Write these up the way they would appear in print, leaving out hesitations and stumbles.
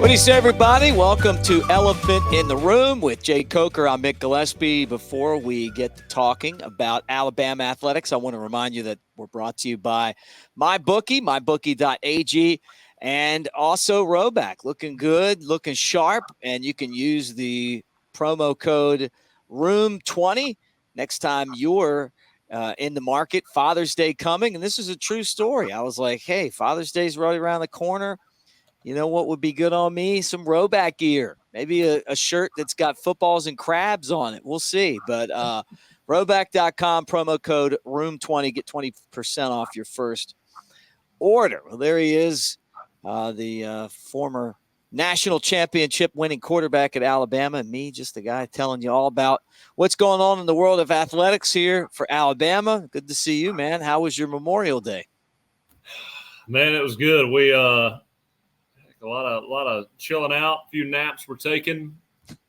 What do you say, everybody? Welcome to Elephant in the Room with Jay Coker. I'm Mick Gillispie. Before we get to talking about Alabama athletics, I want to remind you that we're brought to you by MyBookie, mybookie.ag, and also Roback. Looking good, looking sharp, and you can use the promo code ROOM20 next time you're in the market. Father's Day coming, and this is a true story. I was like, hey, Father's Day's right around the corner. You know what would be good on me? Some Roback gear. Maybe a shirt that's got footballs and crabs on it. We'll see. But Roback.com, promo code ROOM20. Get 20% off your first order. Well, there he is, the former national championship winning quarterback at Alabama. And me, just the guy telling you all about what's going on in the world of athletics here for Alabama. Good to see you, man. How was your Memorial Day? Man, it was good. We a lot of chilling out. A few naps were taken.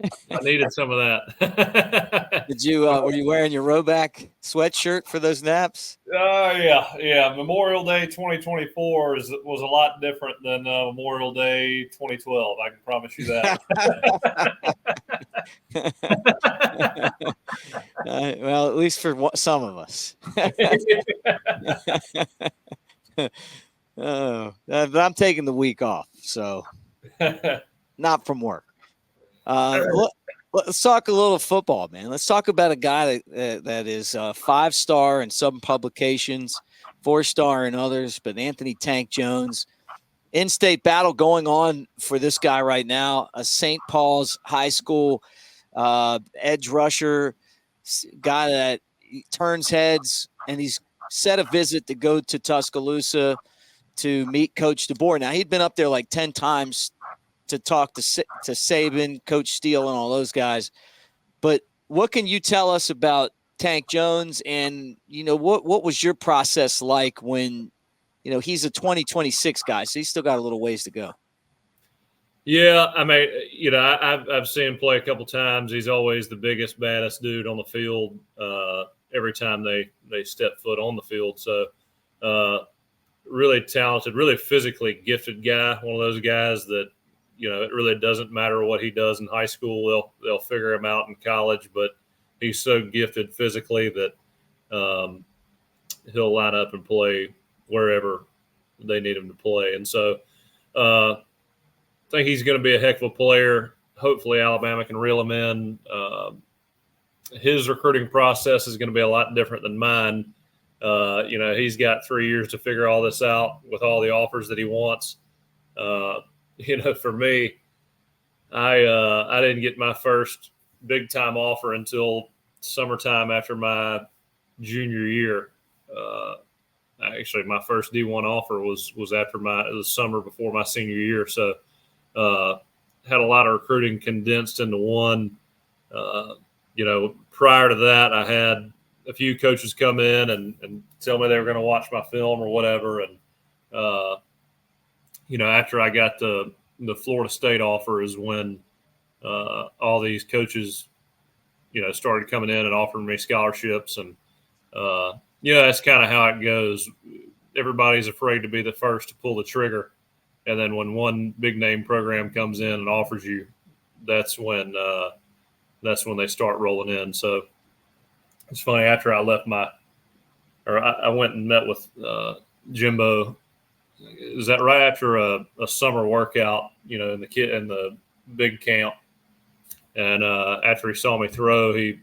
I needed some of that. Did you were you wearing your Roback sweatshirt for those naps? Yeah. Memorial Day 2024 was a lot different than Memorial Day 2012. I can promise you that. Well, at least for some of us. I'm taking the week off, so not from work. Let's talk a little football, man. Let's talk about a guy that is 5-star in some publications, 4-star in others, but Anthony Tank Jones. In-state battle going on for this guy right now, a St. Paul's High School edge rusher, guy that turns heads, and he's set a visit to go to Tuscaloosa to meet Coach DeBoer. Now, he'd been up there like 10 times to talk to Sabin, Coach Steele, and all those guys. But what can you tell us about Tank Jones? And, what was your process like when, he's a 2026 guy, so he's still got a little ways to go. Yeah, I mean, I've seen him play a couple times. He's always the biggest, baddest dude on the field every time they step foot on the field. So really talented, really physically gifted guy, one of those guys that, it really doesn't matter what he does in high school. They'll figure him out in college, but he's so gifted physically that he'll line up and play wherever they need him to play. And so I think he's going to be a heck of a player. Hopefully Alabama can reel him in. His recruiting process is going to be a lot different than mine. He's got 3 years to figure all this out with all the offers that he wants. For me, I didn't get my first big time offer until summertime after my junior year. Actually, my first D1 offer was after the summer before my senior year. So had a lot of recruiting condensed into one. Prior to that, I had a few coaches come in and tell me they were going to watch my film or whatever. And, after I got the Florida State offer is when all these coaches, started coming in and offering me scholarships. And, that's kind of how it goes. Everybody's afraid to be the first to pull the trigger. And then when one big name program comes in and offers you, that's when they start rolling in. So it's funny, after I left I went and met with Jimbo. Is that right after a summer workout, in the big camp? And after he saw me throw, he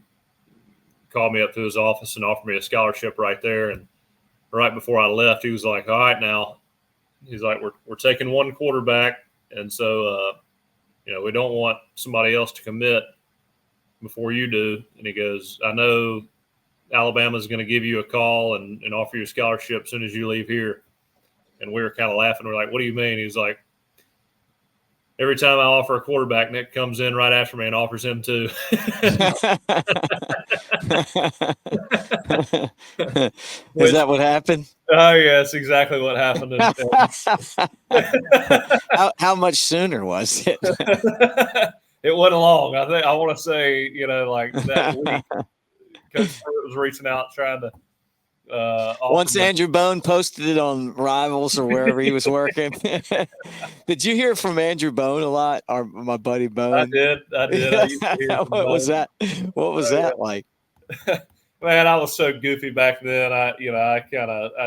called me up to his office and offered me a scholarship right there. And right before I left, he was like, all right, now, he's like, we're taking one quarterback. And so, we don't want somebody else to commit before you do. And he goes, I know Alabama's going to give you a call and offer you a scholarship as soon as you leave here. And we were kind of laughing. We're like, what do you mean? He's like, every time I offer a quarterback, Nick comes in right after me and offers him too. Is that what happened? Oh, yeah, that's exactly what happened. How much sooner was it? It wasn't long. I want to say, like that week, Coach Pruitt was reaching out trying to Once Andrew Bone posted it on Rivals or wherever he was working. Did you hear from Andrew Bone a lot? Or my buddy Bone? I did. I used to hear from What was Bone. that? What was that like? Man, I was so goofy back then. I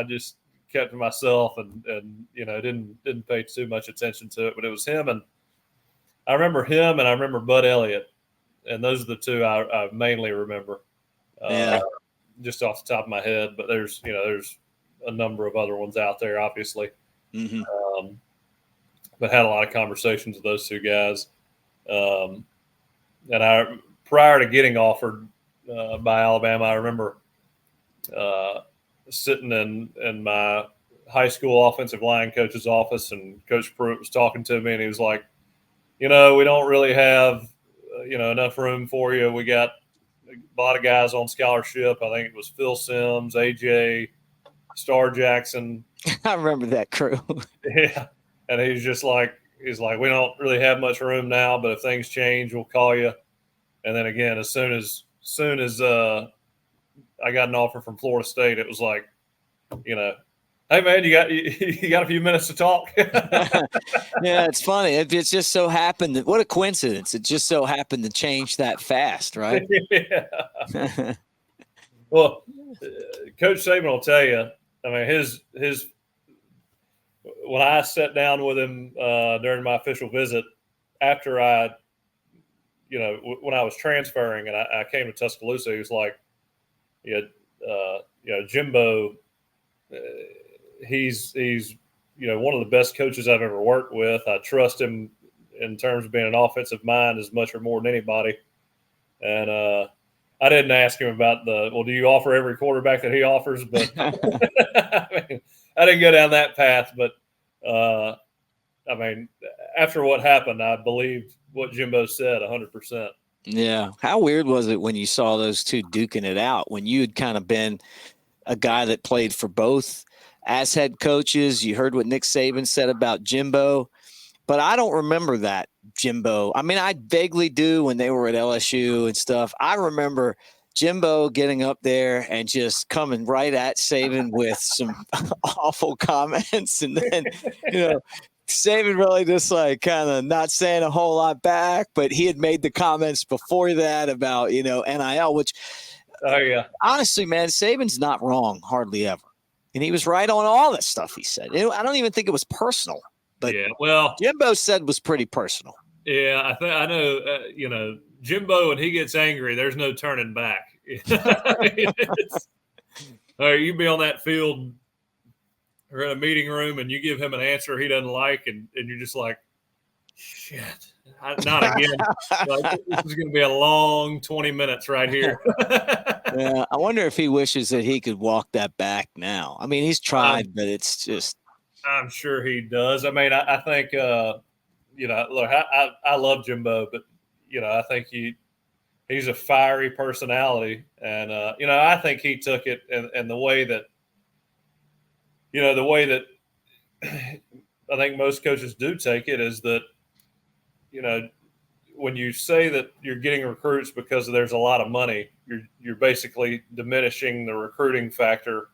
just kept to myself and didn't pay too much attention to it. But it was him, and I remember him, and I remember Bud Elliott, and those are the two I mainly remember. Yeah. Just off the top of my head, but there's a number of other ones out there, obviously. Mm-hmm. But had a lot of conversations with those two guys. And prior to getting offered by Alabama, I remember sitting in my high school offensive line coach's office, and Coach Pruitt was talking to me, and he was like, we don't really have enough room for you. We got a lot of guys on scholarship. I think it was Phil Sims, AJ, Star Jackson. I remember that crew. Yeah. And he's like, we don't really have much room now, but if things change, we'll call you. And then again, as soon as I got an offer from Florida State, it was like, hey man, you got a few minutes to talk. Yeah, it's funny. It just so happened that, what a coincidence. It just so happened to change that fast, right? Yeah. Well, Coach Sabin will tell you. I mean, his when I sat down with him during my official visit, after I, when I was transferring and I came to Tuscaloosa, he was like, Jimbo, he's one of the best coaches I've ever worked with. I trust him in terms of being an offensive mind as much or more than anybody. And I didn't ask him about do you offer every quarterback that he offers? But I didn't go down that path. But after what happened, I believed what Jimbo said 100%. Yeah. How weird was it when you saw those two duking it out, when you had kind of been a guy that played for both as head coaches? You heard what Nick Saban said about Jimbo, but I don't remember that Jimbo. I mean, I vaguely do when they were at LSU and stuff. I remember Jimbo getting up there and just coming right at Saban with some awful comments. And then, Saban really just like kind of not saying a whole lot back, but he had made the comments before that about, NIL, which, oh yeah, honestly, man, Saban's not wrong hardly ever. And he was right on all that stuff he said. I don't even think it was personal, but yeah, well, Jimbo said was pretty personal. Yeah, I know, Jimbo, when he gets angry, there's no turning back. You be on that field or in a meeting room and you give him an answer he doesn't like, and you're just like, shit, not again. This is going to be a long 20 minutes right here. Yeah, I wonder if he wishes that he could walk that back now. I mean, he's tried, but it's just. I'm sure he does. I mean, I think, look, I love Jimbo, but, I think he's a fiery personality. And, I think he took it and the way that I think most coaches do take it is that, when you say that you're getting recruits because there's a lot of money, you're basically diminishing the recruiting factor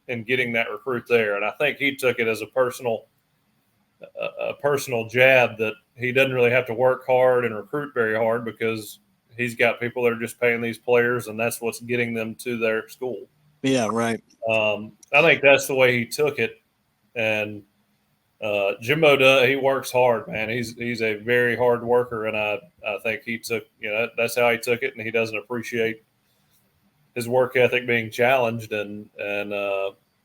in getting that recruit there. And I think he took it as a personal jab that he doesn't really have to work hard and recruit very hard because he's got people that are just paying these players, and that's what's getting them to their school. Yeah, right. I think that's the way he took it. And Jimbo does. He works hard, man. He's a very hard worker, and I think he took that's how he took it, and he doesn't appreciate his work ethic being challenged. And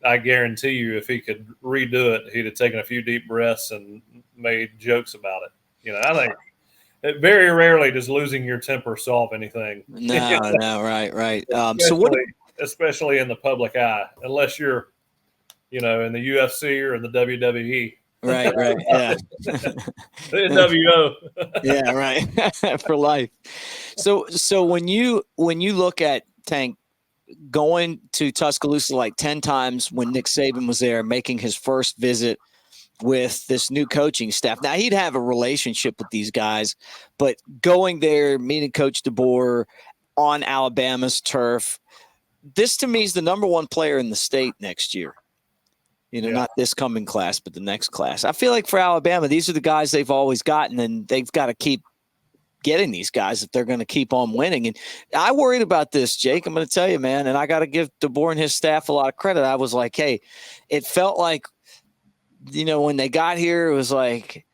I guarantee you, if he could redo it, he'd have taken a few deep breaths and made jokes about it. I think very rarely does losing your temper solve anything. No, right. Especially in the public eye, unless you're, in the UFC or in the WWE. Right. Yeah. NWO. Yeah, right. For life. So when you look at Tank going to Tuscaloosa like 10 times when Nick Saban was there, making his first visit with this new coaching staff. Now, he'd have a relationship with these guys, but going there, meeting Coach DeBoer on Alabama's turf, this to me is the number one player in the state next year. Yeah. Not this coming class, but the next class. I feel like for Alabama, these are the guys they've always gotten, and they've got to keep getting these guys if they're going to keep on winning. And I worried about this, Jake. I'm going to tell you, man, and I got to give DeBoer and his staff a lot of credit. I was like, hey, it felt like, when they got here, it was like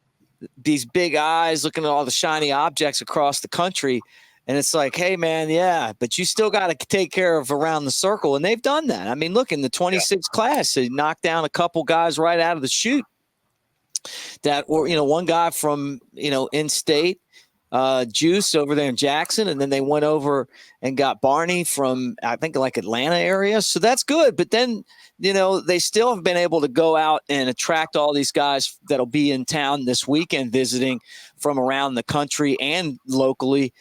these big eyes looking at all the shiny objects across the country. And it's like, hey, man, yeah, but you still got to take care of around the circle. And they've done that. I mean, look, in the 26 class, they knocked down a couple guys right out of the chute that were, one guy from, in-state, Juice over there in Jackson. And then they went over and got Barney from, I think, like Atlanta area. So that's good. But then, they still have been able to go out and attract all these guys that'll be in town this weekend visiting from around the country and locally.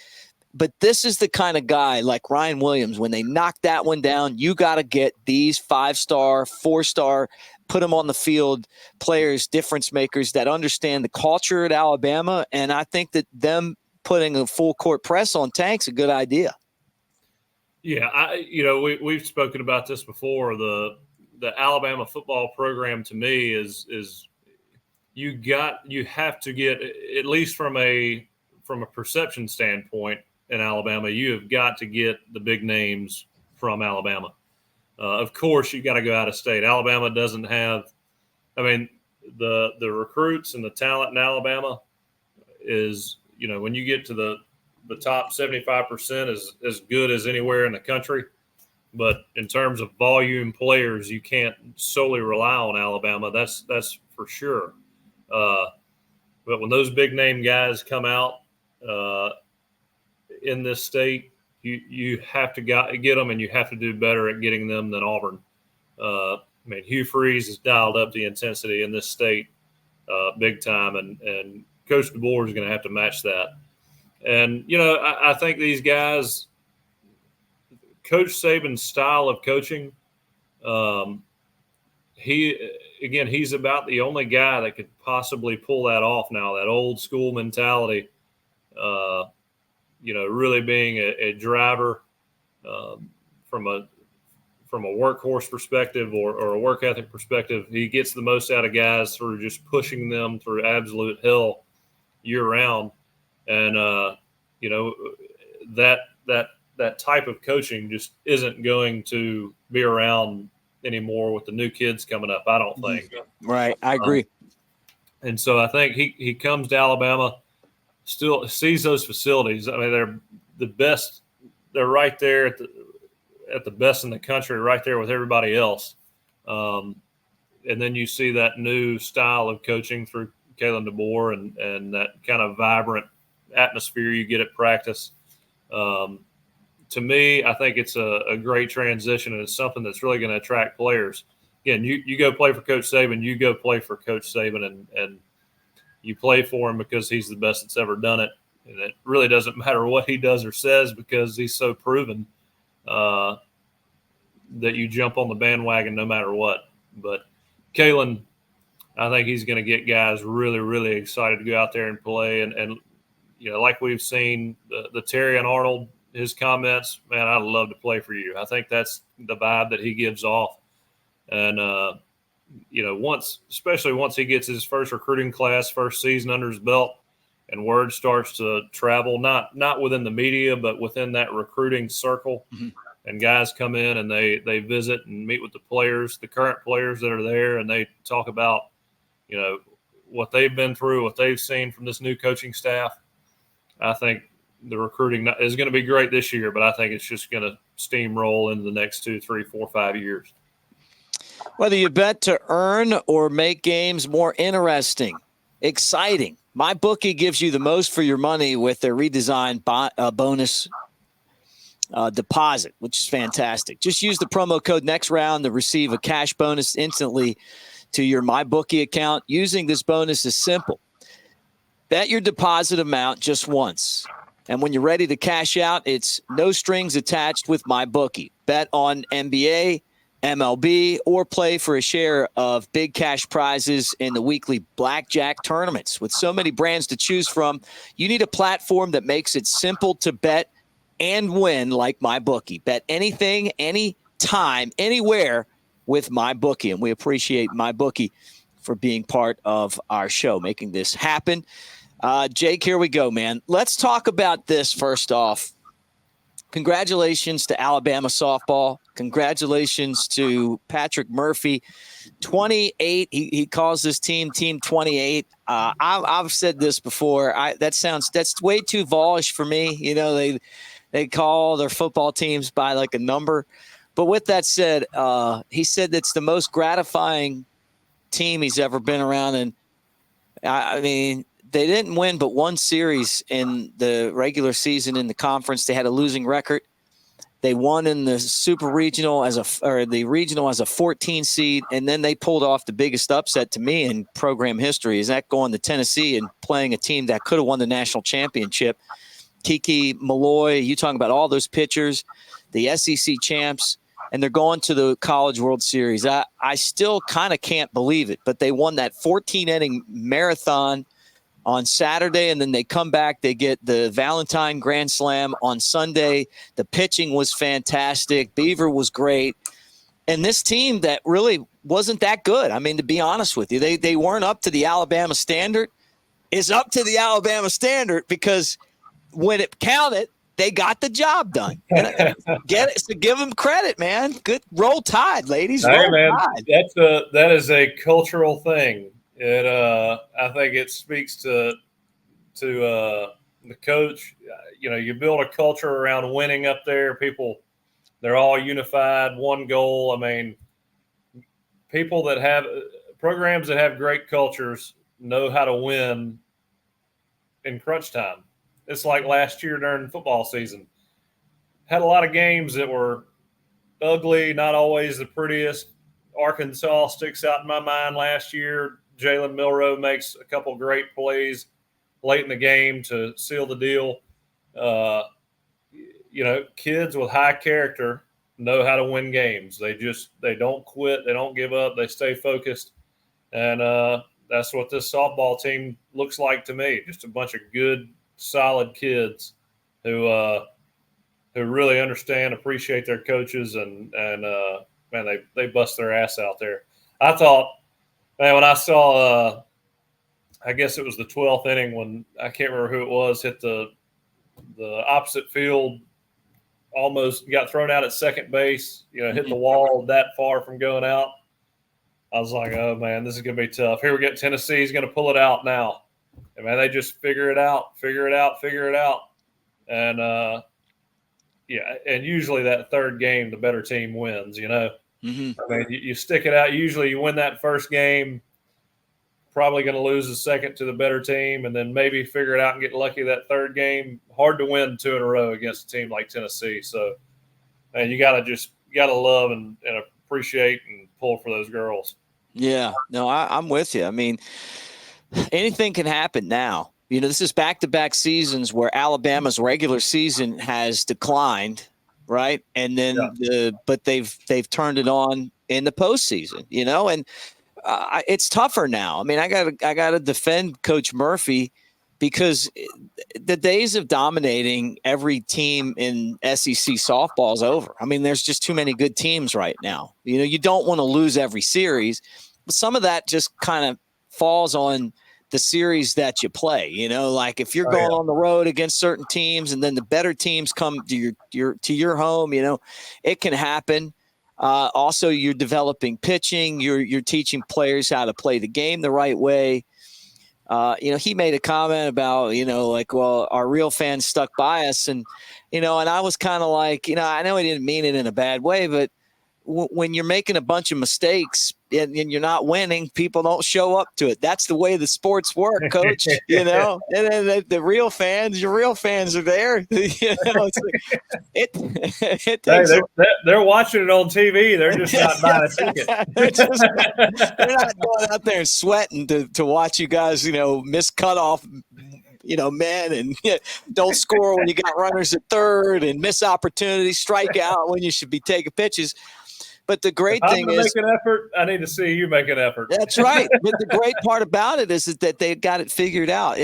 But this is the kind of guy like Ryan Williams. When they knock that one down, you got to get these 5-star, 4-star, put them on the field players, difference makers that understand the culture at Alabama. And I think that them putting a full court press on Tank's a good idea. Yeah, we've spoken about this before. The Alabama football program to me is you have to get, at least from a perception standpoint in Alabama, you have got to get the big names from Alabama. Of course, you got to go out of state. Alabama doesn't have, the recruits and the talent in Alabama is, when you get to the top 75% is as good as anywhere in the country. But in terms of volume players, you can't solely rely on Alabama. That's for sure. But when those big name guys come out in this state, you have to get them, and you have to do better at getting them than Auburn. Hugh Freeze has dialed up the intensity in this state big time, and Coach DeBoer is going to have to match that. And, I think these guys, Coach Saban's style of coaching, he's about the only guy that could possibly pull that off now, that old school mentality, really being a driver from a workhorse perspective or a work ethic perspective. He gets the most out of guys through just pushing them through absolute hell year round. And, that type of coaching just isn't going to be around anymore with the new kids coming up, I don't think. Right. I agree. And so I think he comes to Alabama, still sees those facilities. They're the best. They're right there at the best in the country, right there with everybody else. And then you see that new style of coaching through Kalen DeBoer and that kind of vibrant atmosphere you get at practice. To me, I think it's a great transition, and it's something that's really going to attract players. Again, you go play for Coach Saban, you go play for Coach Saban, and you play for him because he's the best that's ever done it. And it really doesn't matter what he does or says because he's so proven that you jump on the bandwagon no matter what. But Kalen, I think he's going to get guys really, really excited to go out there and play. And like we've seen the Terry and Arnold, his comments, man, I'd love to play for you. I think that's the vibe that he gives off. And, especially once he gets his first recruiting class, first season under his belt, and word starts to travel, not within the media, but within that recruiting circle. Mm-hmm. And guys come in and they visit and meet with the players, the current players that are there, and they talk about, what they've been through, what they've seen from this new coaching staff. I think the recruiting is going to be great this year, but I think it's just going to steamroll into the next 2, 3, 4, 5 years. Whether you bet to earn or make games more interesting, exciting, MyBookie gives you the most for your money with their redesigned bonus deposit, which is fantastic. Just use the promo code NEXTROUND to receive a cash bonus instantly to your MyBookie account. Using this bonus is simple. Bet your deposit amount just once. And when you're ready to cash out, it's no strings attached with MyBookie. Bet on NBA, MLB, or play for a share of big cash prizes in the weekly blackjack tournaments. With so many brands to choose from, you need a platform that makes it simple to bet and win like MyBookie. Bet anything, anytime, anywhere with MyBookie. And we appreciate MyBookie for being part of our show, making this happen. Jake, here we go, man. Let's talk about this first off. Congratulations to Alabama softball. Congratulations to Patrick Murphy. 28. He calls this team Team 28. I've said this before. That's way too Vaulish for me. You know, they call their football teams by like a number. But with that said, he said that's the most gratifying team he's ever been around. And I mean, they didn't win but one series in the regular season in the conference. They had a losing record. They won in the super regional the regional as a 14 seed, and then they pulled off the biggest upset to me in program history. Is that going to Tennessee and playing a team that could have won the national championship? Kiki, Malloy, you talking about all those pitchers, the SEC champs, and they're going to the College World Series. I still kind of can't believe it, but they won that 14-inning marathon on Saturday, and then they come back. They get the Valentine Grand Slam on Sunday. The pitching was fantastic. Beaver was great. And this team that really wasn't that good, I mean, to be honest with you, they weren't up to the Alabama standard, is up to the Alabama standard because when it counted, they got the job done. Get it, so give them credit, man. Good roll tide, ladies. Hey, man, that is a cultural thing. I think it speaks to the coach. You know, you build a culture around winning up there. People, they're all unified, one goal. I mean, people that have programs that have great cultures know how to win in crunch time. It's like last year during football season. Had a lot of games that were ugly, not always the prettiest. Arkansas sticks out in my mind last year. Jalen Milroe makes a couple great plays late in the game to seal the deal. You know, kids with high character know how to win games. They don't quit. They don't give up. They stay focused. And that's what this softball team looks like to me. Just a bunch of good, solid kids who really understand, appreciate their coaches, and man, they bust their ass out there. I thought, man, when I saw, I guess it was the 12th inning when I can't remember who it was, hit the opposite field, almost got thrown out at second base, you know, hit the wall that far from going out. I was like, oh, man, this is going to be tough. Here we get Tennessee's going to pull it out now. And, man, they just figure it out. And, yeah, and usually that third game, the better team wins, you know. Mm-hmm. I mean, you stick it out. Usually you win that first game, probably going to lose the second to the better team, and then maybe figure it out and get lucky that third game. Hard to win 2 in a row against a team like Tennessee. So, man, you got to love and appreciate and pull for those girls. Yeah, no, I'm with you. I mean, anything can happen now. You know, this is back-to-back seasons where Alabama's regular season has declined, right? And then but they've turned it on in the postseason, you know, and it's tougher now. I mean, I gotta defend Coach Murphy because the days of dominating every team in SEC softball is over. I mean, there's just too many good teams right now. You know, you don't want to lose every series, but some of that just kind of falls on the series that you play. You know, like if you're going on the road against certain teams and then the better teams come to your home, you know, it can happen. Also, you're developing pitching. You're teaching players how to play the game the right way. You know, he made a comment about, you know, like, well, our real fans stuck by us. And, you know, and I was kind of like, you know, I know he didn't mean it in a bad way, but when you're making a bunch of mistakes and you're not winning, people don't show up to it. That's the way the sports work, Coach. You know, and then the real fans, your real fans are there. You know, it takes. Hey, they're watching it on TV. They're just not buying a ticket. they're not going out there and sweating to watch you guys, you know, miss cutoff, you know, men, and don't score when you got runners at third, and miss opportunities, strike out when you should be taking pitches. But the great thing is, make an effort. I need to see you make an effort. That's right. But the great part about it is that they got it figured out.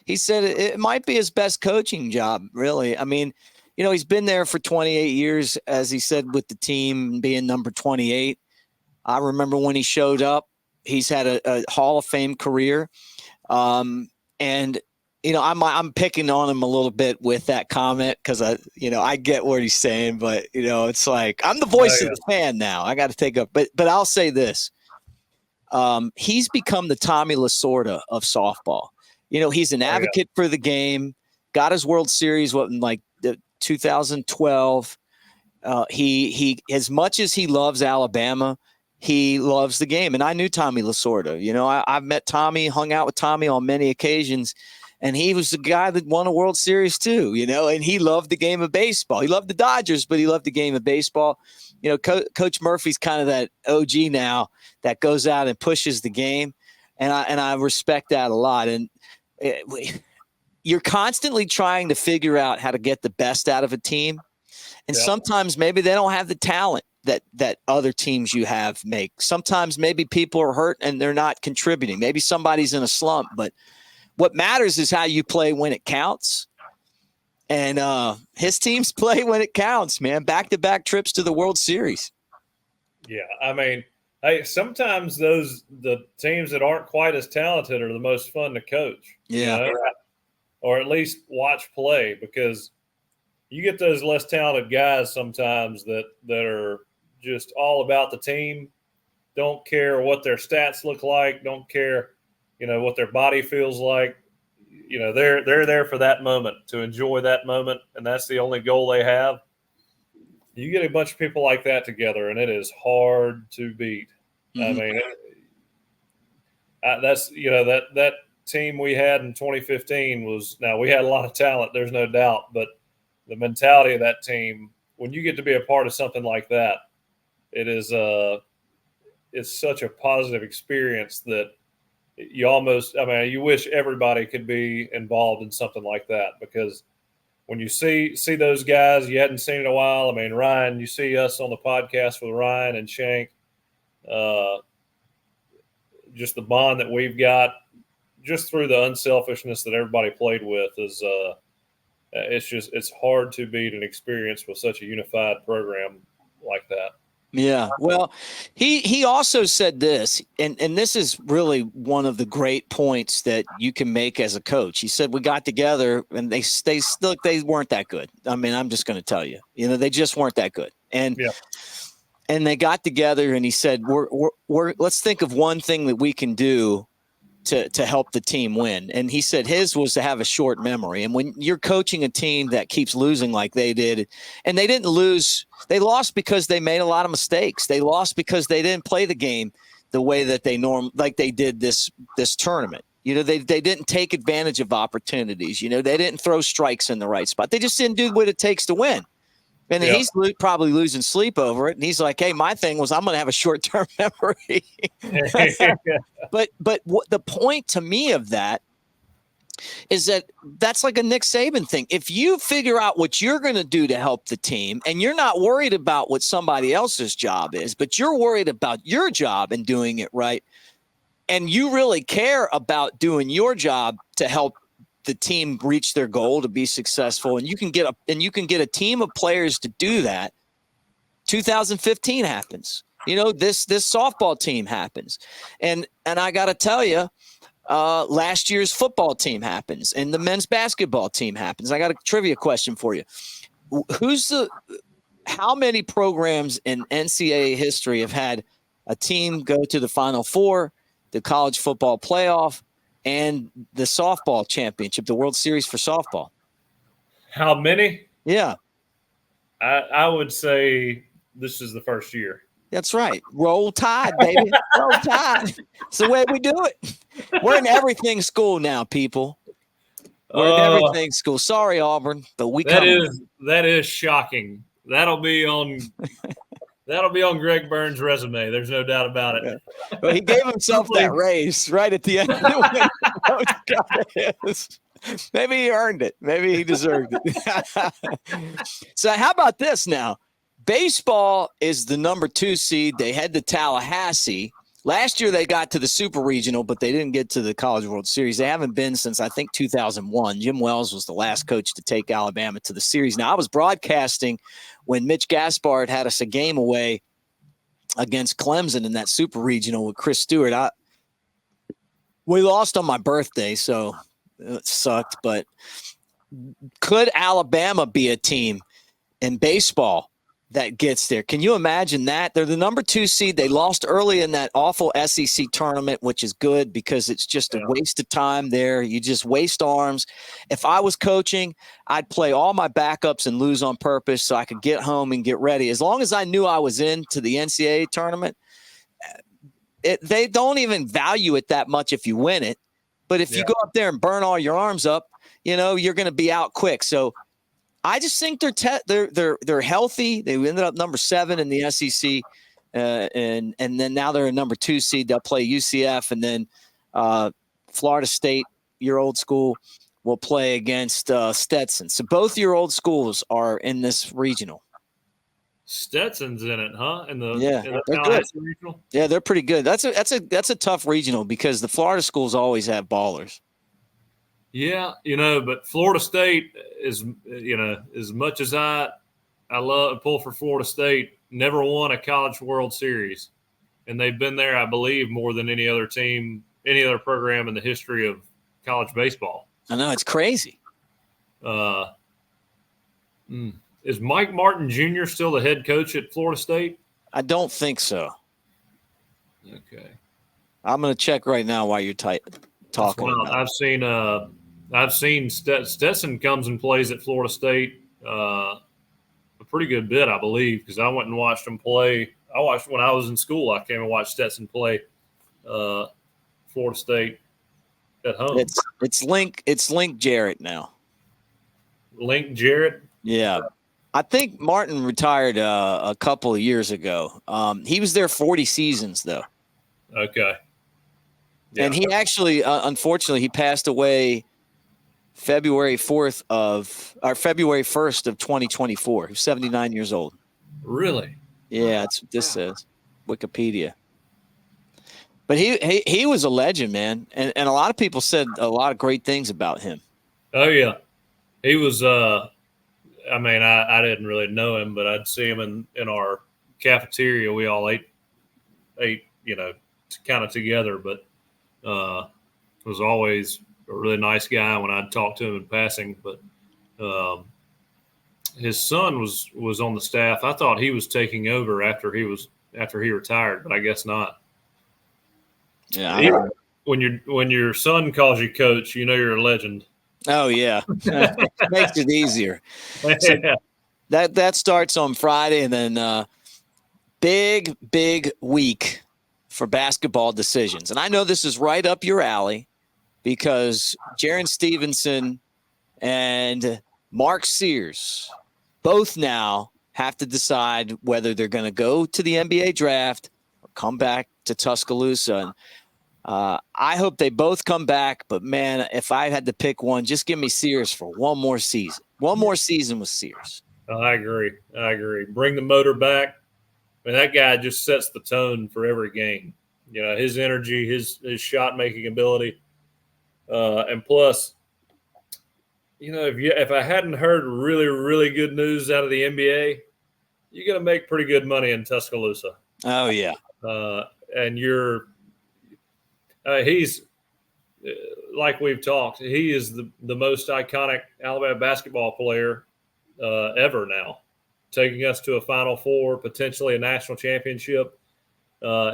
He said it might be his best coaching job, really. I mean, he's been there for 28 years, as he said, with the team being number 28. I remember when he showed up. He's had a Hall of Fame career. And I'm picking on him a little bit with that comment because I get what he's saying, but it's like I'm the voice of the fan now. I got to take up, but I'll say this: he's become the Tommy Lasorda of softball. He's an advocate for the game. Got his World Series in 2012. He as much as he loves Alabama, he loves the game. And I knew Tommy Lasorda. I've met Tommy, hung out with Tommy on many occasions, and he was the guy that won a World Series too, and he loved the game of baseball. He loved the Dodgers, but he loved the game of baseball. Coach Murphy's kind of that OG now that goes out and pushes the game. And I respect that a lot. And you're constantly trying to figure out how to get the best out of a team. And sometimes maybe they don't have the talent that other teams you have make. Sometimes maybe people are hurt and they're not contributing. Maybe somebody's in a slump, but what matters is how you play when it counts. And his teams play when it counts, man. Back-to-back trips to the World Series. Yeah, I mean, sometimes the teams that aren't quite as talented are the most fun to coach. Yeah. Or at least watch play, because you get those less talented guys sometimes that are just all about the team, don't care what their stats look like, don't care, what their body feels like. They're there for that moment, to enjoy that moment, and that's the only goal they have. You get a bunch of people like that together, and it is hard to beat. Mm-hmm. I mean, that's that team we had in 2015 was, now we had a lot of talent, there's no doubt, but the mentality of that team, when you get to be a part of something like that, it's such a positive experience that you wish everybody could be involved in something like that, because when you see those guys you hadn't seen in a while, I mean, Ryan, you see us on the podcast with Ryan and Shank, just the bond that we've got just through the unselfishness that everybody played with is it's hard to beat an experience with such a unified program like that. Yeah. Well, he also said this, and this is really one of the great points that you can make as a coach. He said, we got together and they weren't that good. I mean, I'm just going to tell you, they just weren't that good. And they got together and he said, let's think of one thing that we can do to help the team win. And he said his was to have a short memory. And when you're coaching a team that keeps losing like they did, and they didn't lose, they lost because they made a lot of mistakes. They lost because they didn't play the game the way that like they did this tournament. They didn't take advantage of opportunities. They didn't throw strikes in the right spot. They just didn't do what it takes to win. And he's probably losing sleep over it. And he's like, hey, my thing was I'm going to have a short-term memory. But what the point to me of that is that's like a Nick Saban thing. If you figure out what you're going to do to help the team, and you're not worried about what somebody else's job is, but you're worried about your job and doing it right, and you really care about doing your job to help the team reach their goal to be successful, and you can get a team of players to do that. 2015 happens. This softball team happens, and I got to tell you, last year's football team happens, and the men's basketball team happens. I got a trivia question for you. How many programs in NCAA history have had a team go to the Final Four, the college football playoff, and the softball championship, the World Series for softball? How many? Yeah. I would say this is the first year. That's right. Roll Tide, baby. Roll Tide. It's the way we do it. We're in everything school now, people. We're in everything school. Sorry, Auburn, but that is shocking. That'll be on Greg Burns' resume. There's no doubt about it. Yeah. Well, he gave himself that raise right at the end. Maybe he earned it. Maybe he deserved it. So how about this now? Baseball is the number 2 seed. They head to Tallahassee. Last year they got to the Super Regional, but they didn't get to the College World Series. They haven't been since, I think, 2001. Jim Wells was the last coach to take Alabama to the series. Now, I was broadcasting when Mitch Gaspard had us a game away against Clemson in that Super Regional with Chris Stewart. We lost on my birthday, so it sucked. But could Alabama be a team in baseball that gets there? Can you imagine that? They're the number 2 seed. They lost early in that awful SEC tournament, which is good because it's just a waste of time there. You just waste arms. If I was coaching, I'd play all my backups and lose on purpose so I could get home and get ready. As long as I knew I was into the NCAA tournament, they don't even value it that much if you win it. But if you go up there and burn all your arms up, you're going to be out quick. So I just think they're healthy. They ended up number 7 in the SEC, and then now they're a number 2 seed. They'll play UCF, and then Florida State, your old school, will play against Stetson. So both your old schools are in this regional. Stetson's in it, huh? They're good. Regional? Yeah, they're pretty good. That's a tough regional because the Florida schools always have ballers. Yeah, but Florida State is, as much as I love to pull for Florida State, never won a College World Series, and they've been there, I believe, more than any other team, any other program in the history of college baseball. I know, it's crazy. Is Mike Martin Jr. still the head coach at Florida State? I don't think so. Okay. I'm going to check right now while you're talking. Well, I've seen Stetson comes and plays at Florida State a pretty good bit, I believe, because I went and watched him play. I watched when I was in school. I came and watched Stetson play Florida State at home. It's Link Jarrett now. Link Jarrett? Yeah. I think Martin retired a couple of years ago. He was there 40 seasons, though. Okay. Yeah. And he actually, unfortunately, he passed away February 1st of 2024. He was 79 years old. Really? Yeah, that's what this says. Wikipedia. But he was a legend, man. And a lot of people said a lot of great things about him. Oh, yeah. He was I didn't really know him, but I'd see him in our cafeteria. We all ate, kind of together, but was always a really nice guy when I'd talk to him in passing. But his son was on the staff. I thought he was taking over after he retired, but I guess not. Yeah. When your son calls you coach, you're a legend. Oh yeah, makes it easier. So that starts on Friday, and then big week for basketball decisions. And I know this is right up your alley because Jaron Stevenson and Mark Sears both now have to decide whether they're going to go to the NBA draft or come back to Tuscaloosa. And I hope they both come back, but man, if I had to pick one, just give me Sears for one more season. One more season with Sears. I agree. Bring the motor back. I mean, that guy just sets the tone for every game. His energy, his shot making ability, and plus, if I hadn't heard really, really good news out of the NBA, you're going to make pretty good money in Tuscaloosa. Oh yeah, and he's like we've talked. He is the most iconic Alabama basketball player ever now, taking us to a Final Four, potentially a national championship.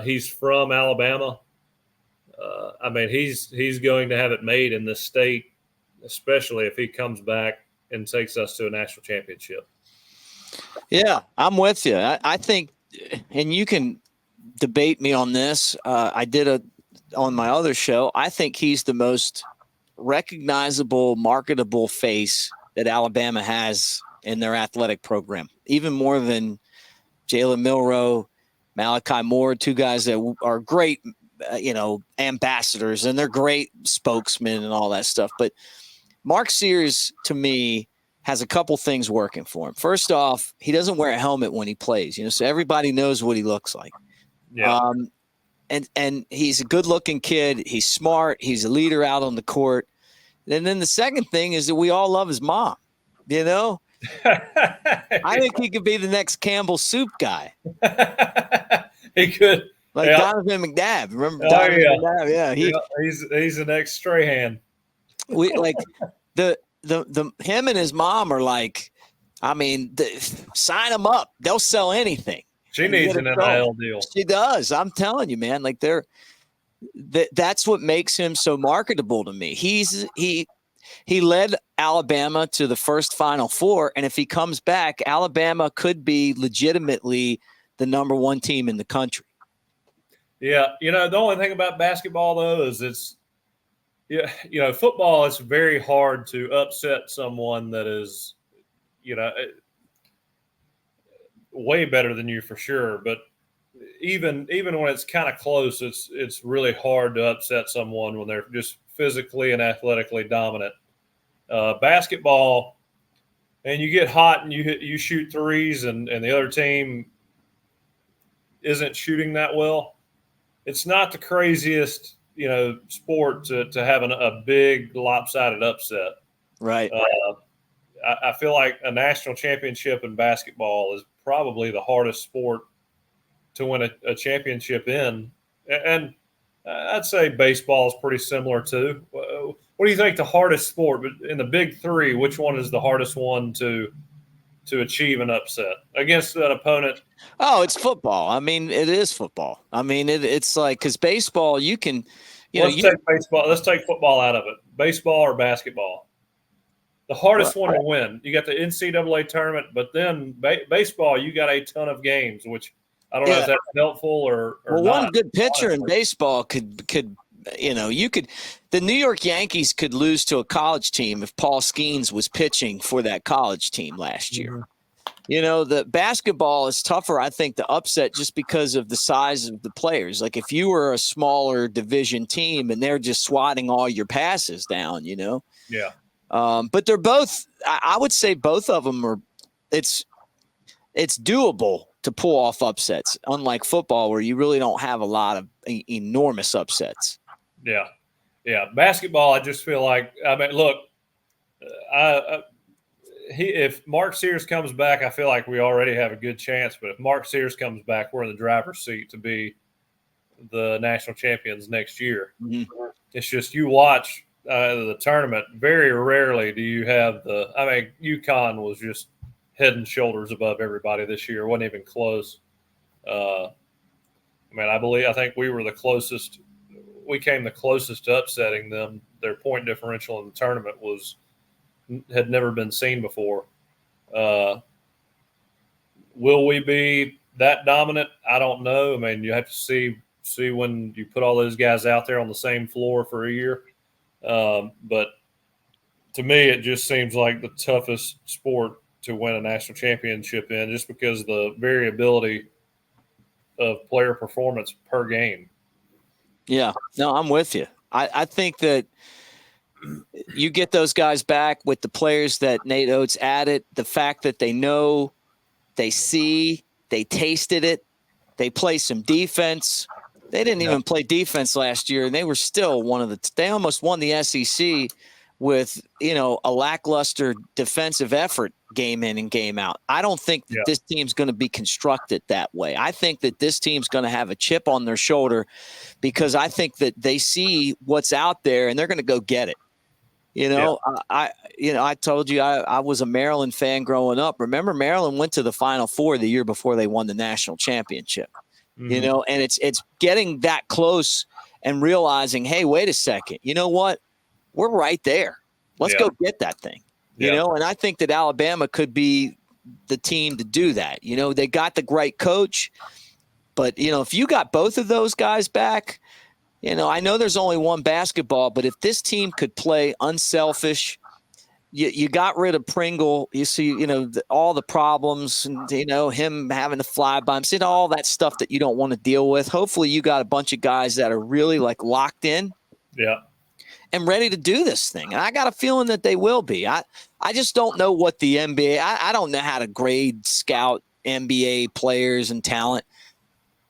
He's from Alabama. He's going to have it made in this state, especially if he comes back and takes us to a national championship. Yeah, I'm with you. I think, and you can debate me on this. I did on my other show. I think he's the most recognizable, marketable face that Alabama has in their athletic program, even more than Jalen Milroe, Malachi Moore, two guys that are great, ambassadors, and they're great spokesmen and all that stuff. But Mark Sears, to me, has a couple things working for him. First off, he doesn't wear a helmet when he plays, so everybody knows what he looks like. Yeah. and he's a good-looking kid. He's smart. He's a leader out on the court. And then the second thing is that we all love his mom. You know, I think he could be the next Campbell Soup guy. He could, like Donovan McNabb. Remember Donovan McNabb? Yeah, he's the next Strahan. We like the him and his mom are like, I mean, sign them up. They'll sell anything. She needs an NIL deal. She does. I'm telling you, man. Like that's what makes him so marketable to me. He led Alabama to the first Final Four, and if he comes back, Alabama could be legitimately the number one team in the country. Yeah, the only thing about basketball though is football is very hard to upset someone that is, way better than you for sure. But even when it's kind of close, it's really hard to upset someone when they're just physically and athletically dominant. Basketball, and you get hot and you shoot threes, and the other team isn't shooting that well. It's not the craziest, sport to have a big lopsided upset. Right. I feel like a national championship in basketball is probably the hardest sport to win a championship in. And I'd say baseball is pretty similar too. What do you think the hardest sport, but in the big three, which one is the hardest one to achieve an upset against an opponent? Oh, it's football. I mean, it is football. I mean, it's like, because baseball, you can, take baseball. Let's take football out of it. Baseball or basketball? The hardest one to win. You got the NCAA tournament, but then baseball, you got a ton of games, which I don't know if that's helpful or not. One good pitcher in baseball could the New York Yankees could lose to a college team if Paul Skeens was pitching for that college team last year. Mm-hmm. The basketball is tougher, I think, to upset just because of the size of the players. Like if you were a smaller division team and they're just swatting all your passes down, Yeah. But they're both, I would say both of them are, it's doable to pull off upsets, unlike football where you really don't have a lot of enormous upsets. Yeah. Yeah. Basketball, I just feel like, look, if Mark Sears comes back, I feel like we already have a good chance. But if Mark Sears comes back, we're in the driver's seat to be the national champions next year. Mm-hmm. It's just you watch the tournament, very rarely do you have UConn was just head and shoulders above everybody this year. It wasn't even close. I think we were the closest. We came the closest to upsetting them. Their point differential in the tournament had never been seen before. Will we be that dominant? I don't know. You have to see when you put all those guys out there on the same floor for a year. But to me, it just seems like the toughest sport to win a national championship in, just because of the variability of player performance per game. Yeah, no, I'm with you. I think that you get those guys back with the players that Nate Oates added, the fact that they know, they see, they tasted it, they play some defense. They didn't even play defense last year, and they were still they almost won the SEC with, a lackluster defensive effort game in and game out. I don't think that this team's going to be constructed that way. I think that this team's going to have a chip on their shoulder because I think that they see what's out there and they're going to go get it. I told you I was a Maryland fan growing up. Remember, Maryland went to the Final Four the year before they won the national championship. Mm-hmm. And it's getting that close and realizing, hey, wait a second, you know what? We're right there. Let's go get that thing. And I think that Alabama could be the team to do that. They got the great coach, but if you got both of those guys back, I know there's only one basketball, but if this team could play unselfish, you got rid of Pringle. You see, all the problems and, him having to fly by him, all that stuff that you don't want to deal with. Hopefully you got a bunch of guys that are really locked in. Yeah. And ready to do this thing. And I got a feeling that they will be. I just don't know what the NBA – I don't know how to grade, scout NBA players and talent.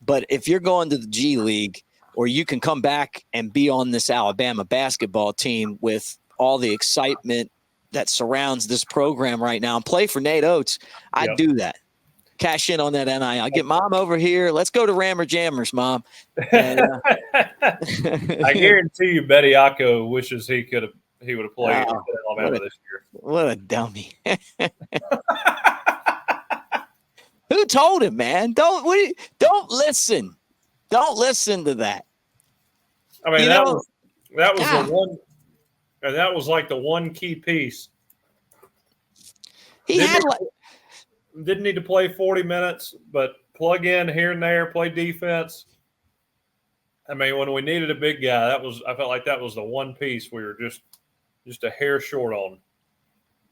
But if you're going to the G League, or you can come back and be on this Alabama basketball team with all the excitement that surrounds this program right now and play for Nate Oates. I'd do that. Cash in on that NIL. Get mom over here. Let's go to Rammer Jammers, mom. And, I guarantee you, Betty Acco wishes he would have played at Alabama this year. What a dummy! Who told him, man? Don't listen. Don't listen to that. I mean, that was the one, and that was like the one key piece. Didn't need to play 40 minutes, but plug in here and there, play defense. I mean, when we needed a big guy, I felt like that was the one piece we were just a hair short on.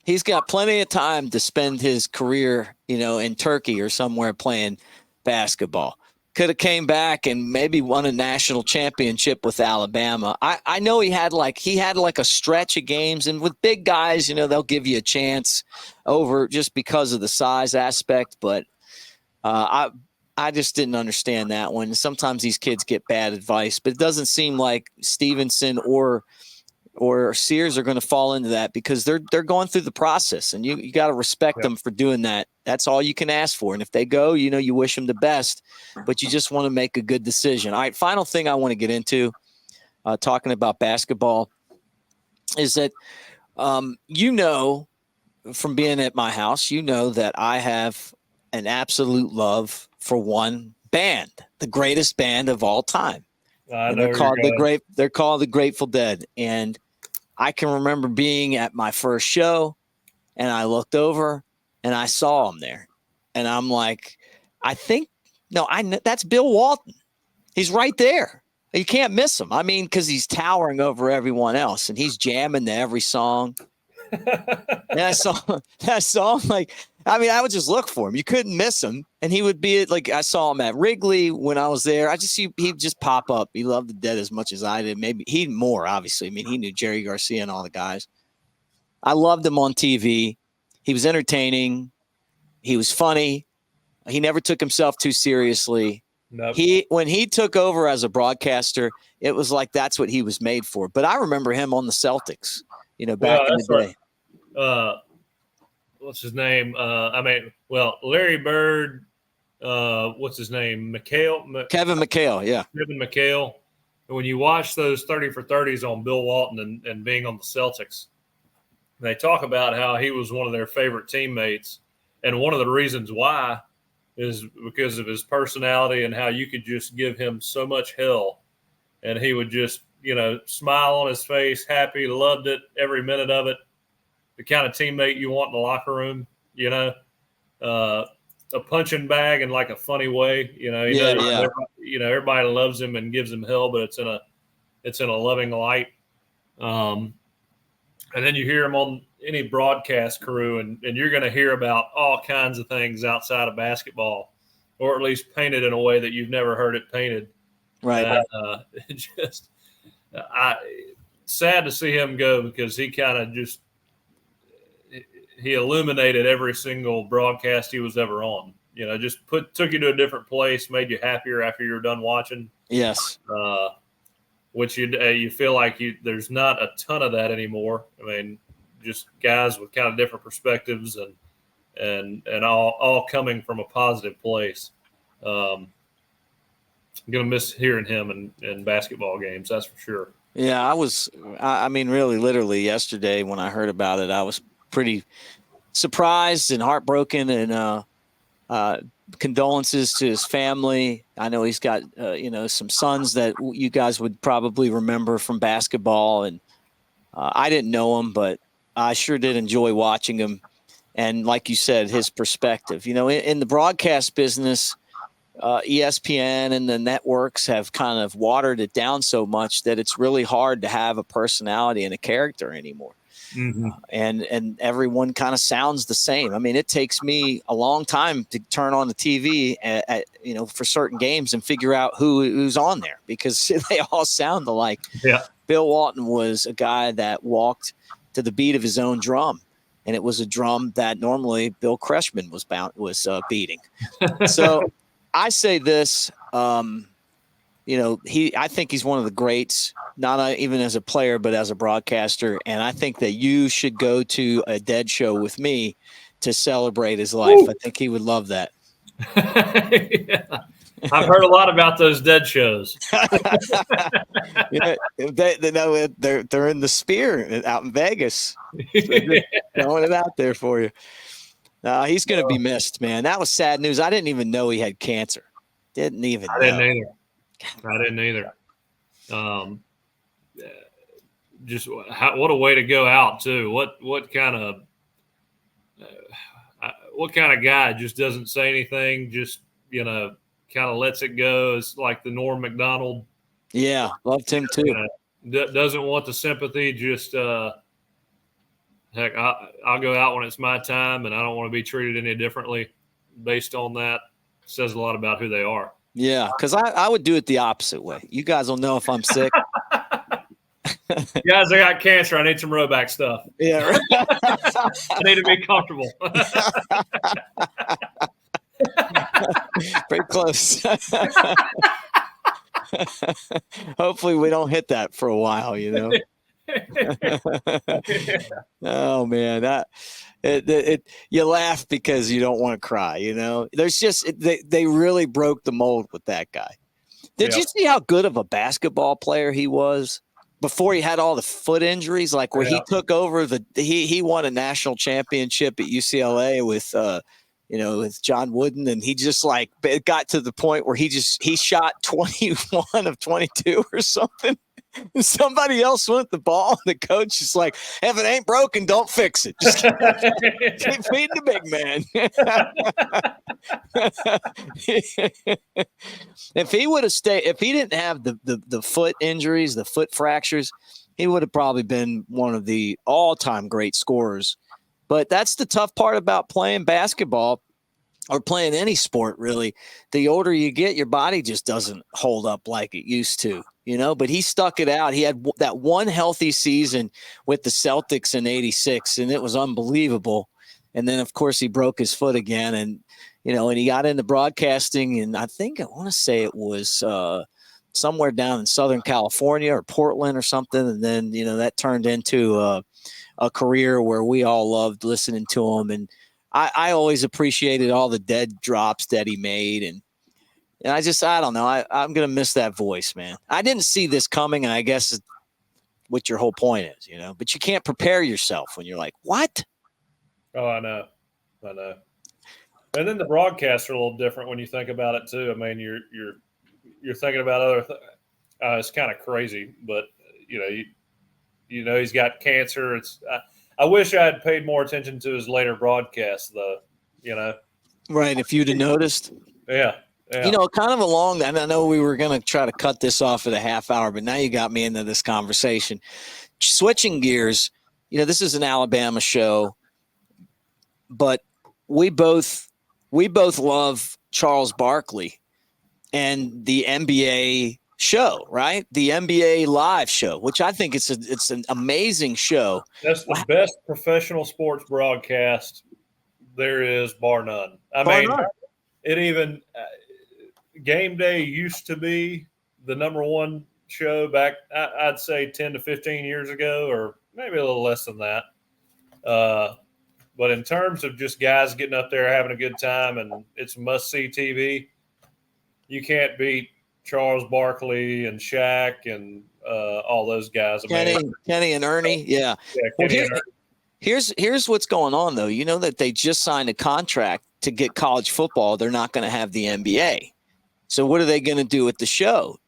He's got plenty of time to spend his career, in Turkey or somewhere playing basketball. Could have came back and maybe won a national championship with Alabama. I know he had like a stretch of games, and with big guys, they'll give you a chance over just because of the size aspect. But I just didn't understand that one. Sometimes these kids get bad advice, but it doesn't seem like Stevenson or Sears are going to fall into that, because they're going through the process, and you got to respect them for doing that. That's all you can ask for. And if they go, you wish them the best, but you just want to make a good decision. All right. Final thing I want to get into talking about basketball is that, from being at my house, that I have an absolute love for one band, the greatest band of all time. They're called the Grateful Dead. And I can remember being at my first show, and I looked over and I saw him there, and I'm like, that's Bill Walton. He's right there. You can't miss him. I mean, because he's towering over everyone else, and he's jamming to every song. And I saw that song, I would just look for him. You couldn't miss him. And he would be I saw him at Wrigley when I was there. He'd just pop up. He loved the Dead as much as I did. Maybe he more, obviously. I mean, he knew Jerry Garcia and all the guys. I loved him on TV. He was entertaining. He was funny. He never took himself too seriously. Nope. When he took over as a broadcaster, it was like that's what he was made for. But I remember him on the Celtics, back in the day. What's his name? Larry Bird. What's his name? Kevin McHale. Yeah. Kevin McHale. And when you watch those 30 for 30s on Bill Walton and being on the Celtics, they talk about how he was one of their favorite teammates. And one of the reasons why is because of his personality and how you could just give him so much hell. And he would just, smile on his face, happy, loved it, every minute of it. The kind of teammate you want in the locker room, a punching bag in like a funny way, everybody loves him and gives him hell, but it's in a loving light. And then you hear him on any broadcast crew, and you're going to hear about all kinds of things outside of basketball, or at least painted in a way that you've never heard it painted. Right. Sad to see him go, because he kind of he illuminated every single broadcast he was ever on. Took you to a different place, made you happier after you were done watching. Yes. Which you feel like there's not a ton of that anymore. I mean, just guys with kind of different perspectives and all coming from a positive place. I'm gonna miss hearing him in basketball games, that's for sure. Yeah, really, literally yesterday when I heard about it, I was pretty surprised and heartbroken, and condolences to his family. I know he's got some sons that you guys would probably remember from basketball, and I didn't know him, but I sure did enjoy watching him. And like you said, his perspective, in the broadcast business, ESPN and the networks have kind of watered it down so much that it's really hard to have a personality and a character anymore. Mm-hmm. And everyone kind of sounds the same. I mean, it takes me a long time to turn on the TV for certain games and figure out who's on there, because they all sound alike. Yeah. Bill Walton was a guy that walked to the beat of his own drum, and it was a drum that normally Bill Kreshman was beating. So I say this, I think he's one of the greats, not even as a player, but as a broadcaster. And I think that you should go to a Dead show with me to celebrate his life. Woo! I think he would love that. Yeah. I've heard a lot about those Dead shows. They're in the Spear out in Vegas. So throwing it out there for you. He's going to be missed, man. That was sad news. I didn't even know he had cancer. Didn't even know. I didn't either. Just what a way to go out too. What kind of guy just doesn't say anything? Just kind of lets it go. It's like the Norm Macdonald. Yeah, loved him too. Doesn't want the sympathy. Just heck, I'll go out when it's my time, and I don't want to be treated any differently based on that. Says a lot about who they are. Yeah, because I would do it the opposite way. You guys will know if I'm sick. Guys, I got cancer. I need some Roback stuff. Yeah, right. I need to be comfortable. Pretty close. Hopefully we don't hit that for a while, Oh man, you laugh because you don't want to cry. There's just they really broke the mold with that guy. Did you see how good of a basketball player he was before he had all the foot injuries? Like where he took over he won a national championship at UCLA with with John Wooden, and he just it got to the point where he shot 21 of 22 or something. And somebody else went the ball, and the coach is like, if it ain't broken, don't fix it. Just keep feeding the big man. If he would have stayed, if he didn't have the foot injuries, the foot fractures, he would have probably been one of the all-time great scorers. But that's the tough part about playing basketball or playing any sport, really. The older you get, your body just doesn't hold up like it used to, but he stuck it out. He had that one healthy season with the Celtics in '86, and it was unbelievable. And then, of course, he broke his foot again, and he got into broadcasting, and I want to say it was somewhere down in Southern California or Portland or something. And then, that turned into a career where we all loved listening to him. And I always appreciated all the dead drops that he made. And I don't know. I'm going to miss that voice, man. I didn't see this coming. And I guess what your whole point is, but you can't prepare yourself when you're like, what? Oh, I know. And then the broadcasts are a little different when you think about it too. I mean, you're thinking about other things. It's kind of crazy, but he's got cancer. I wish I had paid more attention to his later broadcasts, though. Right? If you'd have noticed. Yeah. Kind of along that. And I know we were going to try to cut this off at a half hour, but now you got me into this conversation. Switching gears. This is an Alabama show, but we both love Charles Barkley and the NBA show, right? The NBA live show, which I think it's an amazing show. That's the best professional sports broadcast there is, bar none. It even Game Day used to be the number one show back, I'd say 10 to 15 years ago, or maybe a little less than that. But in terms of just guys getting up there having a good time, and it's must-see TV, you can't beat Charles Barkley and Shaq and all those guys. Kenny and Ernie, yeah. Kenny and Ernie. Here's what's going on, though. You know that they just signed a contract to get college football. They're not going to have the NBA. So what are they going to do with the show?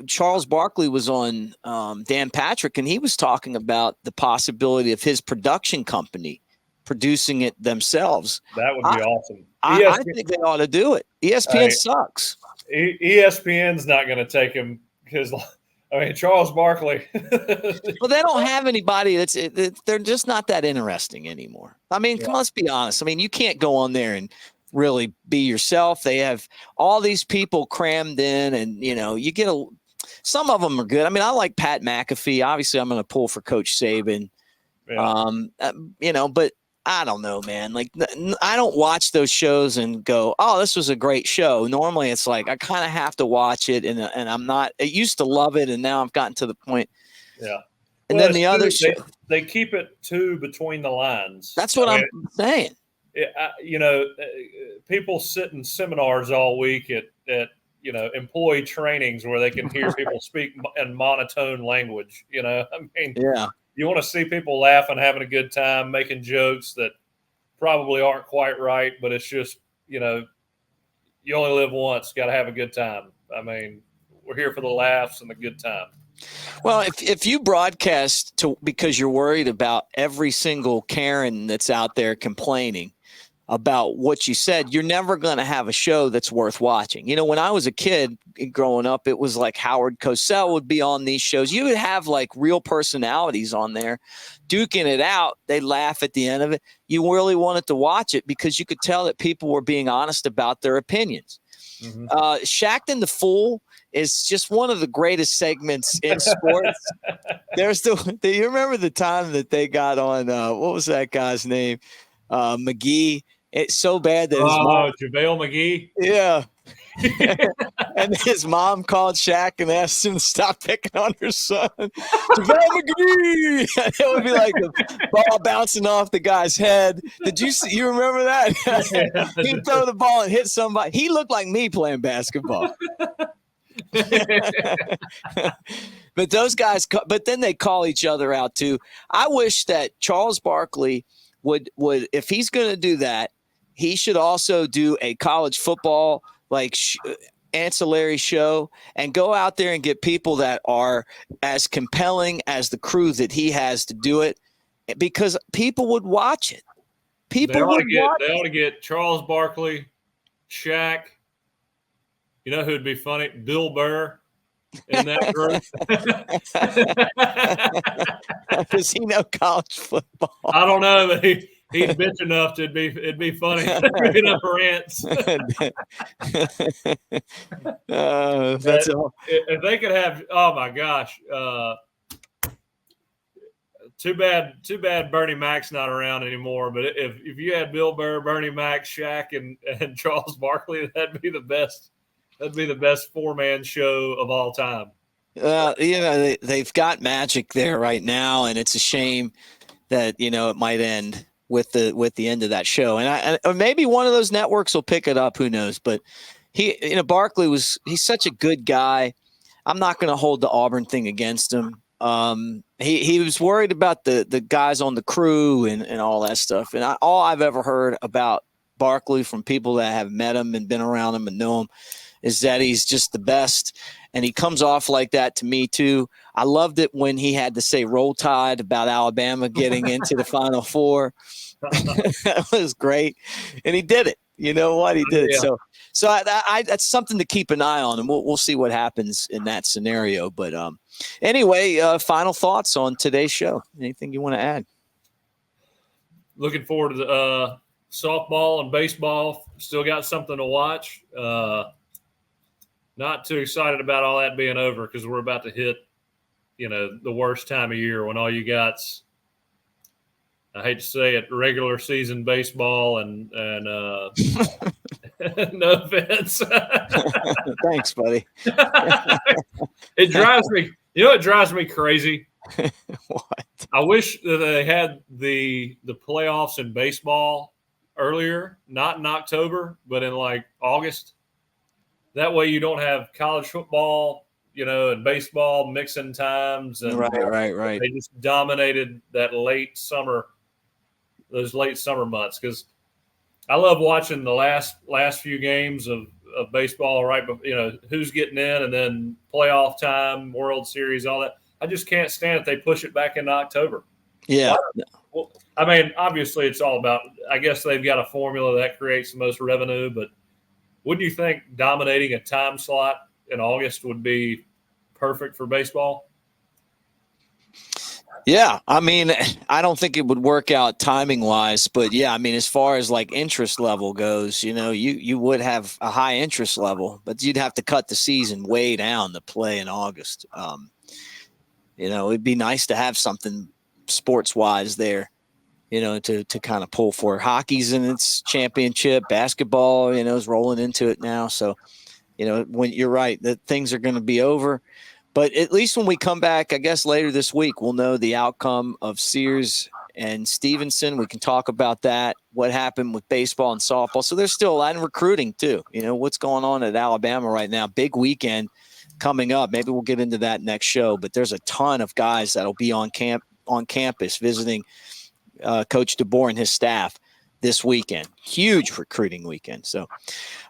Charles Barkley was on Dan Patrick, and he was talking about the possibility of his production company producing it themselves. That would be awesome. I think they ought to do it. ESPN sucks. ESPN's not going to take him because, Charles Barkley. Well, they don't have anybody they're just not that interesting anymore. Let's be honest. You can't go on there and really be yourself. They have all these people crammed in, and you get some of them are good. I like Pat McAfee. Obviously, I'm going to pull for Coach Sabin. Yeah. But I don't know, man. Like, I don't watch those shows and go, "Oh, this was a great show." Normally, it's like I kind of have to watch it, and I'm not. I used to love it, and now I've gotten to the point. Yeah. And Well, then the other show, they keep it too between the lines. that's what I'm saying. People sit in seminars all week at employee trainings where they can hear people speak in monotone language. I mean, Yeah. You want to see people laughing, having a good time, making jokes that probably aren't quite right, but it's just, you only live once, got to have a good time. I mean, we're here for the laughs and the good time. Well, if you broadcast because you're worried about every single Karen that's out there complaining about what you said, you're never going to have a show that's worth watching. When I was a kid growing up, it was like Howard Cosell would be on these shows. You would have like real personalities on there duking it out. They laugh at the end of it. You really wanted to watch it because you could tell that people were being honest about their opinions. Mm-hmm. Shaqtin' the Fool is just one of the greatest segments in sports. Do you remember the time that they got on, what was that guy's name? McGee. It's so bad that his mom, JaVale McGee. Yeah. And his mom called Shaq and asked him to stop picking on her son. JaVale McGee. It would be like the ball bouncing off the guy's head. You remember that? He'd throw the ball and hit somebody. He looked like me playing basketball. But those guys, but then they call each other out too. I wish that Charles Barkley would if he's going to do that, he should also do a college football ancillary show and go out there and get people that are as compelling as the crew that he has to do it, because people would watch it. They ought to get Charles Barkley, Shaq. You know who'd be funny? Bill Burr in that group. Does he know college football? I don't know, but he'd bitch enough to it'd be funny. Enough rants. That's all. If they could have, oh my gosh. Too bad Bernie Mac's not around anymore. But if you had Bill Burr, Bernie Mac, Shaq, and Charles Barkley, that'd be the best. That'd be the best 4-man show of all time. They've got magic there right now, and it's a shame that it might end with the end of that show. And or maybe one of those networks will pick it up. Who knows? But Barkley he's such a good guy. I'm not going to hold the Auburn thing against him. He was worried about the guys on the crew and all that stuff. And all I've ever heard about Barkley from people that have met him and been around him and know him is that he's just the best. And he comes off like that to me too. I loved it when he had to say "Roll Tide" about Alabama getting into the Final Four. That was great. And he did it. You know what? He did it. Yeah. So that's something to keep an eye on, and we'll see what happens in that scenario. But anyway, final thoughts on today's show. Anything you want to add? Looking forward to the softball and baseball. Still got something to watch. Not too excited about all that being over because we're about to hit, the worst time of year when all you got's, I hate to say it, regular season baseball and no offense. Thanks, buddy. It drives me. It drives me crazy. What? I wish that they had the playoffs in baseball earlier, not in October, but in like August. That way you don't have college football, and baseball mixing times. And right. They just dominated those late summer months because I love watching the last few games of baseball, right? But who's getting in, and then playoff time, World Series, all that. I just can't stand it. They push it back into October. Yeah. Well, I mean, obviously it's all about, I guess they've got a formula that creates the most revenue, but wouldn't you think dominating a time slot in August would be perfect for baseball? Yeah, I mean, I don't think it would work out timing wise, but yeah, I mean, as far as like interest level goes, you would have a high interest level, but you'd have to cut the season way down to play in August. It'd be nice to have something sports wise there. to kind of pull for. Hockey's in its championship. Basketball, is rolling into it now. So, when you're right, that things are going to be over. But at least when we come back, I guess later this week, we'll know the outcome of Sears and Stevenson. We can talk about that, what happened with baseball and softball. So there's still a lot in recruiting too. What's going on at Alabama right now. Big weekend coming up. Maybe we'll get into that next show. But there's a ton of guys that'll be on campus visiting Coach DeBoer and his staff this weekend. Huge recruiting weekend. So,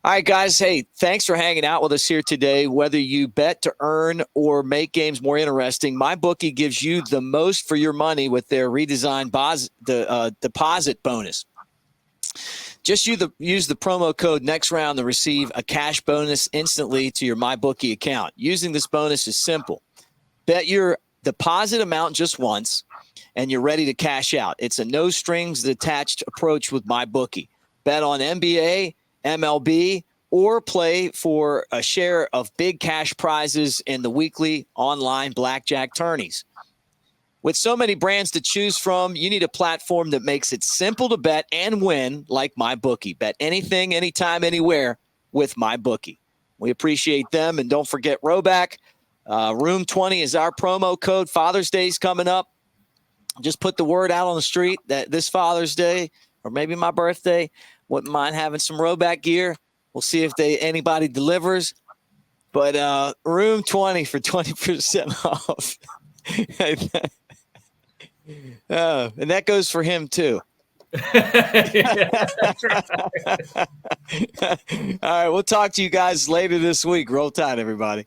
all right, guys. Hey, thanks for hanging out with us here today. Whether you bet to earn or make games more interesting, MyBookie gives you the most for your money with their redesigned deposit bonus. Just use the promo code next round to receive a cash bonus instantly to your MyBookie account. Using this bonus is simple. Bet your deposit amount just once, and you're ready to cash out. It's a no strings attached approach with MyBookie. Bet on NBA, MLB, or play for a share of big cash prizes in the weekly online blackjack tourneys. With so many brands to choose from, you need a platform that makes it simple to bet and win like MyBookie. Bet anything, anytime, anywhere with MyBookie. We appreciate them. And don't forget Roback. Room 20 is our promo code. Father's Day is coming up. Just put the word out on the street that this Father's Day or maybe my birthday, wouldn't mind having some Roback gear. We'll see if anybody delivers. But room 20 for 20% off. And that goes for him too. All right, we'll talk to you guys later this week. Roll Tide, everybody.